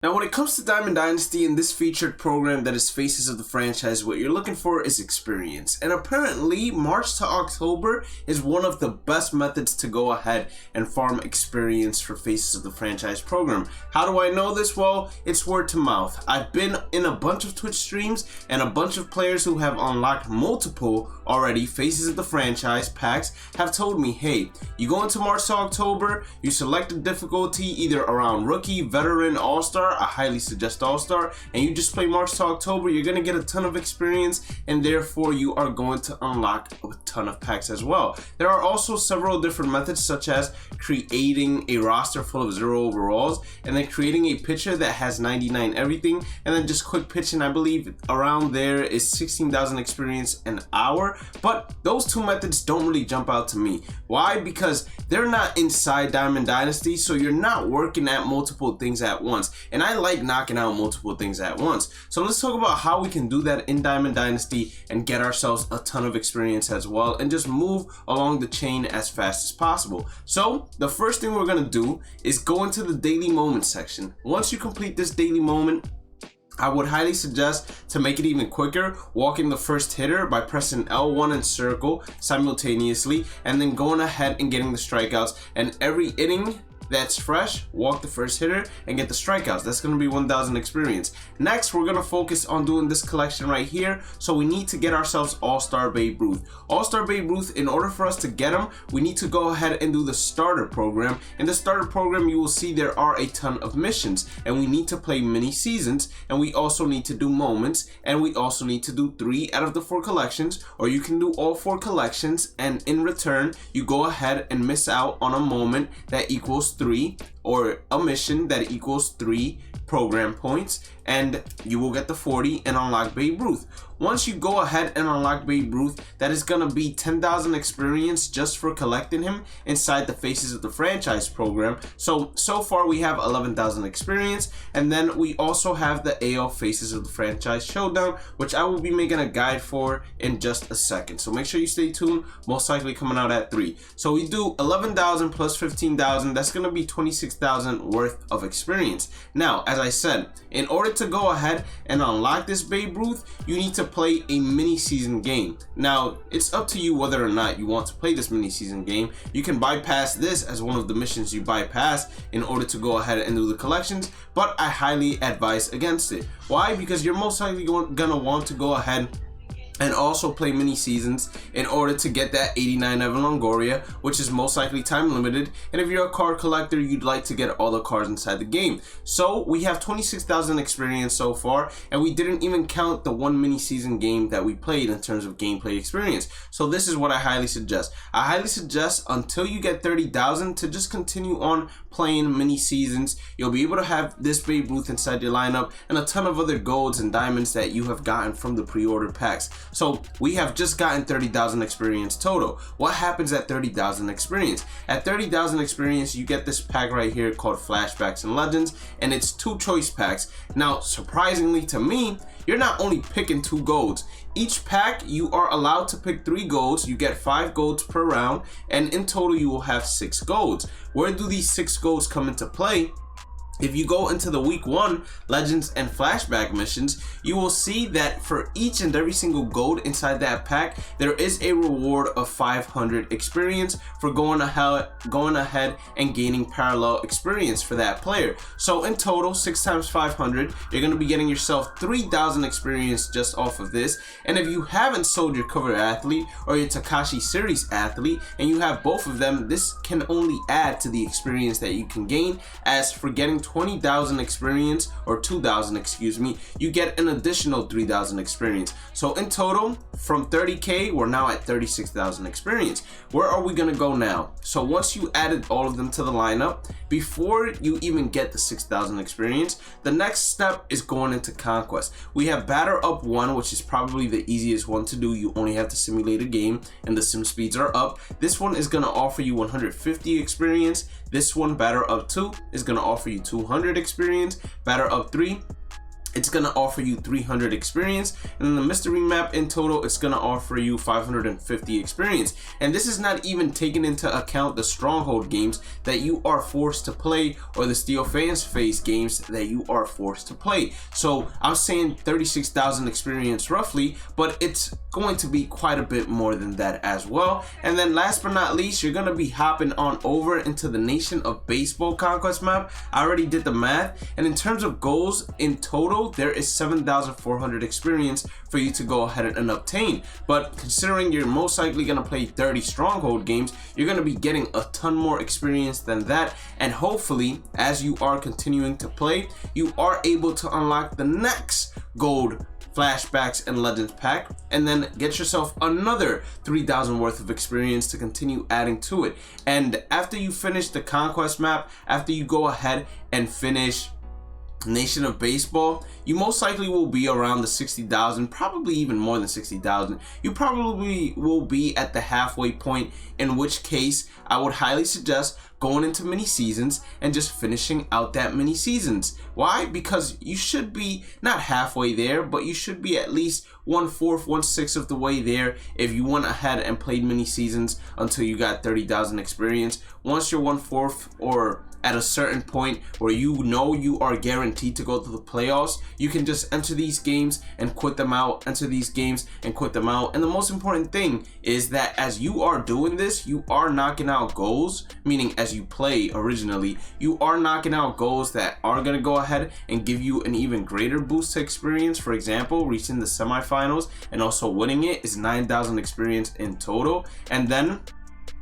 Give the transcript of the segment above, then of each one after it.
Now, when it comes to Diamond Dynasty and this featured program that is Faces of the Franchise, what you're looking for is experience. And apparently, March to October is one of the best methods to go ahead and farm experience for Faces of the Franchise program. How do I know this? Well, it's word to mouth. I've been in a bunch of Twitch streams and a bunch of players who have unlocked multiple already Faces of the Franchise packs have told me, hey, you go into March to October, you select a difficulty either around Rookie, Veteran, All-Star. I highly suggest All-Star, and you just play March to October, you're gonna get a ton of experience, and therefore you are going to unlock a ton of packs as well. There are also several different methods, such as creating a roster full of 0 overalls, and then creating a pitcher that has 99 everything, and then just quick pitching. I believe around there is 16,000 experience an hour, but those two methods don't really jump out to me. Why? Because they're not inside Diamond Dynasty, so you're not working at multiple things at once. And I like knocking out multiple things at once. So let's talk about how we can do that in Diamond Dynasty and get ourselves a ton of experience as well, and just move along the chain as fast as possible. So the first thing we're gonna do is go into the daily moment section. Once you complete this daily moment, I would highly suggest, to make it even quicker, walking the first hitter by pressing L1 and circle simultaneously, and then going ahead and getting the strikeouts. And every inning that's fresh, walk the first hitter and get the strikeouts. That's going to be 1,000 experience. Next, we're going to focus on doing this collection right here. So we need to get ourselves All-Star Babe Ruth. All-Star Babe Ruth, in order for us to get him, we need to go ahead and do the starter program. In the starter program, you will see there are a ton of missions, and we need to play mini seasons, and we also need to do moments, and we also need to do 3 out of the 4 collections, or you can do all 4 collections, and in return, you go ahead and miss out on a moment that equals 3, or a mission that equals 3 program points, and you will get the 40 and unlock Babe Ruth. Once you go ahead and unlock Babe Ruth, that is going to be 10,000 experience just for collecting him inside the Faces of the Franchise program. So far we have 11,000 experience, and then we also have the AL Faces of the Franchise Showdown, which I will be making a guide for in just a second. So make sure you stay tuned, most likely coming out at 3. So we do 11,000 plus 15,000, that's going to be 26,000 worth of experience. Now, as I said, in order to go ahead and unlock this Babe Ruth, you need to play a mini season game. Now, it's up to you whether or not you want to play this mini season game. You can bypass this as one of the missions you bypass in order to go ahead and do the collections, but I highly advise against it. Why? Because you're most likely gonna want to go ahead and also play mini seasons in order to get that 89 Evan Longoria, which is most likely time limited. And if you're a card collector, you'd like to get all the cards inside the game. So we have 26,000 experience so far, and we didn't even count the 1 mini season game that we played in terms of gameplay experience. So this is what I highly suggest. I highly suggest, until you get 30,000, to just continue on playing mini seasons. You'll be able to have this Babe Ruth inside your lineup and a ton of other golds and diamonds that you have gotten from the pre-order packs. So we have just gotten 30,000 experience total. What happens at 30,000 experience? At 30,000 experience, you get this pack right here called Flashbacks and Legends, and it's 2 choice packs. Now, surprisingly to me, you're not only picking 2 golds. Each pack, you are allowed to pick 3 golds. You get 5 golds per round, and in total, you will have 6 golds. Where do these 6 golds come into play? If you go into the week 1 Legends and Flashback missions, you will see that for each and every single gold inside that pack, there is a reward of 500 experience for going ahead and gaining parallel experience for that player. So in total, 6 times 500, you're going to be getting yourself 3,000 experience just off of this. And if you haven't sold your cover athlete or your Takashi series athlete, and you have both of them, this can only add to the experience that you can gain. As for getting 20,000 experience, or 2,000 excuse me, you get an additional 3,000 experience. So in total, from 30k, we're now at 36,000 experience. Where are we gonna go now? So once you added all of them to the lineup, before you even get the 6,000 experience, the next step is going into Conquest. We have Batter Up 1, which is probably the easiest one to do. You only have to simulate a game, and the sim speeds are up. This one is gonna offer you 150 experience. This one, Batter Up 2, is gonna offer you 200 experience. Batter Up 3 it's gonna offer you 300 experience, and then the mystery map in total, it's gonna offer you 550 experience. And this is not even taking into account the stronghold games that you are forced to play, or the Steel Fans Phase games that you are forced to play. So I'm saying 36,000 experience roughly, but it's going to be quite a bit more than that as well. And then last but not least, you're gonna be hopping on over into the Nation of Baseball conquest map. I already did the math, and in terms of goals in total, there is 7,400 experience for you to go ahead and obtain. But considering you're most likely going to play 30 stronghold games, you're going to be getting a ton more experience than that. And hopefully, as you are continuing to play, you are able to unlock the next gold flashbacks and legends pack, and then get yourself another 3,000 worth of experience to continue adding to it. And after you finish the conquest map, after you go ahead and finish Nation of Baseball, you most likely will be around the 60,000, probably even more than 60,000. You probably will be at the halfway point, in which case I would highly suggest going into mini seasons and just finishing out that mini seasons. Why? Because you should be not halfway there, but you should be at least 1/4, 1/6 of the way there if you went ahead and played mini seasons until you got 30,000 experience. Once you're 1/4 or at a certain point where you know you are guaranteed to go to the playoffs, you can just enter these games and quit them out, enter these games and quit them out. And the most important thing is that as you are doing this, you are knocking out goals, meaning as you play originally, you are knocking out goals that are going to go ahead and give you an even greater boost to experience. For example, reaching the semifinals and also winning it is 9,000 experience in total. And then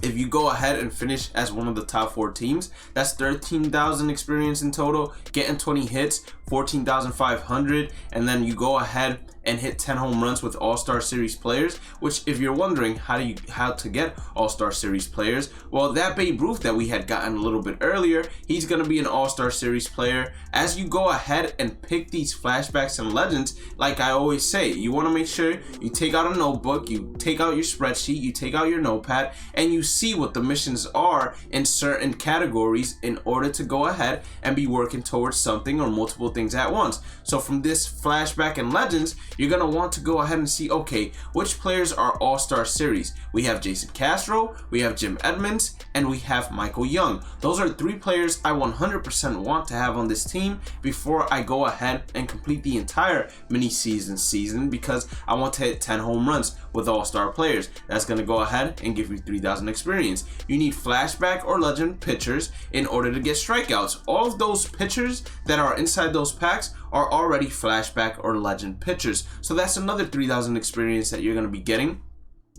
if you go ahead and finish as one of the top 4 teams, that's 13,000 experience in total. Getting 20 hits, 14,500, and then you go ahead and hit 10 home runs with All-Star Series players, which if you're wondering how to get All-Star Series players, well, that Babe Ruth that we had gotten a little bit earlier, he's going to be an All-Star Series player. As you go ahead and pick these flashbacks and legends, like I always say, you want to make sure you take out a notebook, you take out your spreadsheet, you take out your notepad, and you see what the missions are in certain categories in order to go ahead and be working towards something or multiple things at once. So from this flashback and legends, you're going to want to go ahead and see, okay, which players are All-Star Series? We have Jason Castro, we have Jim Edmonds, and we have Michael Young. Those are 3 players I 100% want to have on this team before I go ahead and complete the entire mini season, because I want to hit 10 home runs with All-Star players. That's going to go ahead and give you 3,000 experience. You need flashback or legend pitchers in order to get strikeouts. All of those pitchers that are inside those packs are already flashback or legend pitchers. So that's another 3,000 experience that you're going to be getting.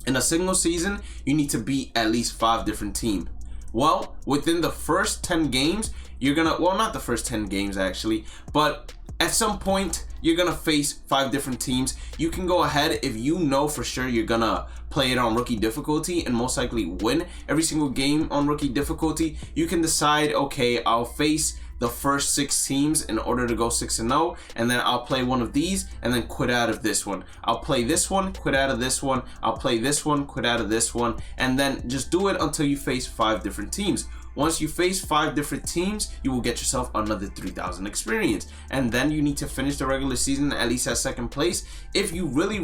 In a single season, you need to beat at least 5 different teams. Well, within the first 10 games, you're going to, well, not the first 10 games actually, but at some point, you're going to face 5 different teams. You can go ahead, if you know for sure you're going to play it on rookie difficulty and most likely win every single game on rookie difficulty, you can decide, okay, I'll face the first 6 teams in order to go 6-0, and then I'll play one of these and then quit out of this one. I'll play this one, quit out of this one, I'll play this one, quit out of this one, and then just do it until you face 5 different teams. Once you face 5 different teams, you will get yourself another 3,000 experience. And then you need to finish the regular season at least at 2nd place. If you really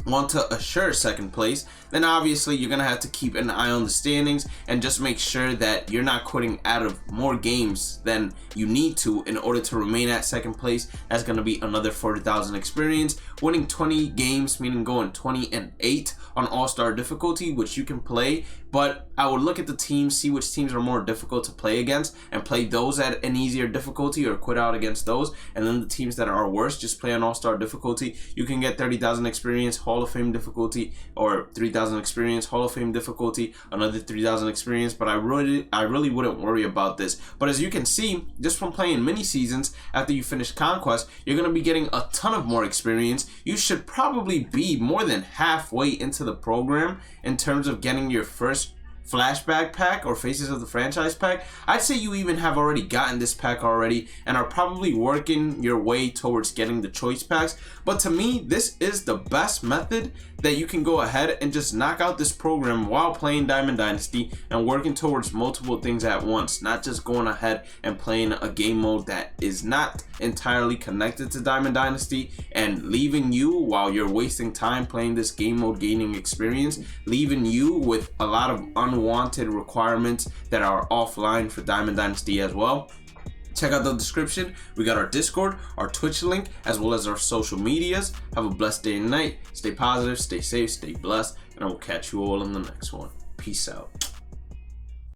want to assure 2nd place, then obviously you're going to have to keep an eye on the standings and just make sure that you're not quitting out of more games than you need to in order to remain at 2nd place. That's going to be another 40,000 experience. Winning 20 games, meaning going 20-8 on All-Star difficulty, which you can play, but I would look at the teams, see which teams are more difficult to play against, and play those at an easier difficulty or quit out against those. And then the teams that are worse, just play on All-Star difficulty. You can get 30,000 experience, Hall of Fame difficulty, or 3,000 experience, Hall of Fame difficulty, another 3,000 experience, but I really wouldn't worry about this. But as you can see, just from playing mini seasons, after you finish Conquest, you're going to be getting a ton of more experience. You should probably be more than halfway into the program in terms of getting your first flashback pack or Faces of the Franchise pack. I'd say you even have already gotten this pack already and are probably working your way towards getting the choice packs. But to me, this is the best method that you can go ahead and just knock out this program while playing Diamond Dynasty and working towards multiple things at once, not just going ahead and playing a game mode that is not entirely connected to Diamond Dynasty and leaving you, while you're wasting time playing this game mode gaining experience, leaving you with a lot of unwanted requirements that are offline for Diamond Dynasty as well. Check out the description. We got our Discord, our Twitch link, as well as our social medias. Have a blessed day and night. Stay positive, stay safe, stay blessed, and I will catch you all in the next one. Peace out.